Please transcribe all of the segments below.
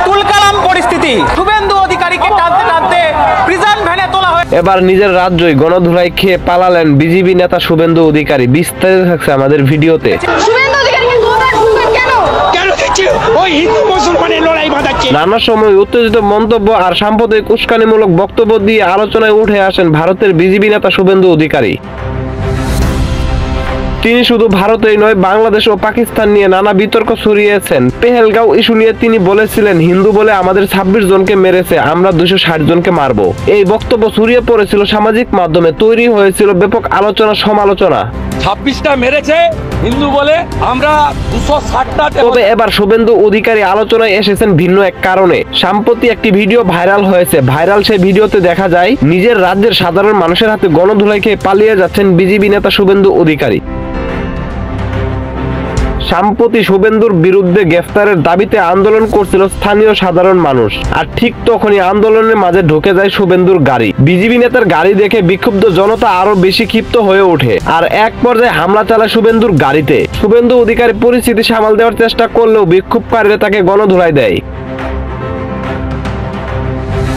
তুলকালাম পরিস্থিতি, শুভেন্দু অধিকারীকে টানতে টানতে প্রিজন ভ্যানে তোলা হয়। এবার নিজের রাজ্যই গণধুলাই খেয়ে পালালেন বিজেপি নেতা শুভেন্দু অধিকারী। বিস্তারিত থাকছে আমাদের ভিডিওতে। নানা সময় উত্তেজিত মন্তব্য আর সাম্প্রদায়িক উস্কানিমূলক বক্তব্য দিয়ে আলোচনায় উঠে আসেন ভারতের বিজেপি নেতা শুভেন্দু অধিকারী। তিনি শুধু ভারতেই নয়, বাংলাদেশ ও পাকিস্তান নিয়ে নানা বিতর্ক ছড়িয়েছেন। পেহেলগাঁও ইস্যু নিয়ে তিনি বলেছিলেন, হিন্দু বলে আমাদের 26 জনকে মেরেছে, আমরা 260 জনকে মারবো। এই বক্তব্য ছড়িয়ে পড়েছিল সামাজিক মাধ্যমে, তৈরি হয়েছিল ব্যাপক আলোচনা সমালোচনা। 26টা মেরেছে হিন্দু বলে, আমরা 260টা। তবে এবার শুভেন্দু অধিকারী আলোচনায় এসেছেন ভিন্ন এক কারণে। সম্প্রতি একটি ভিডিও ভাইরাল হয়েছে। ভাইরাল সেই ভিডিওতে দেখা যায় নিজের রাজ্যের সাধারণ মানুষের হাতে গণধুলাই খেয়ে পালিয়ে যাচ্ছেন বিজেপি নেতা শুভেন্দু অধিকারী। সম্প্রতি শুভেন্দুর বিরুদ্ধে গ্রেফতারের দাবিতে আন্দোলন করছিল স্থানীয় সাধারণ মানুষ, আর ঠিক তখনই আন্দোলনের মাঝে ঢুকে যায় শুভেন্দুর গাড়ি। বিজেপি নেতার গাড়ি দেখে বিক্ষুব্ধ জনতা আরো বেশি ক্ষিপ্ত হয়ে ওঠে, আর এক পর্যায়ে হামলা চালায় শুভেন্দুর গাড়িতে। শুভেন্দু অধিকারী পরিস্থিতি সামাল দেওয়ার চেষ্টা করলেও বিক্ষোভকারীরা তাকে গণধুলাই দেয়।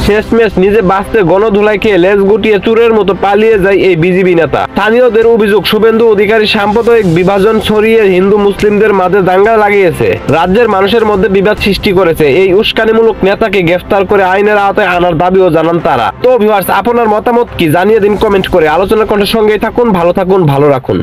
শেষমেশ নিজে বাঁচতে গণধুলাই খেয়ে লেজ গুটিয়ে চুরের মতো পালিয়ে যায় এই বিজেপি নেতা। স্থানীয়দের অভিযোগ, শুভেন্দু অধিকারী সাম্প্রদায়িক বিভাজন ছড়িয়ে হিন্দু মুসলিমদের মাঝে দাঙ্গা লাগিয়েছে, রাজ্যের মানুষের মধ্যে বিবাদ সৃষ্টি করেছে। এই উস্কানিমূলক নেতাকে গ্রেফতার করে আইনের আওতায় আনার দাবিও জানান তারা। তো ভিউয়ার্স, আপনার মতামত কি জানিয়ে দিন কমেন্ট করে। আলোচনা কণ্ঠের সঙ্গেই থাকুন, ভালো থাকুন, ভালো রাখুন।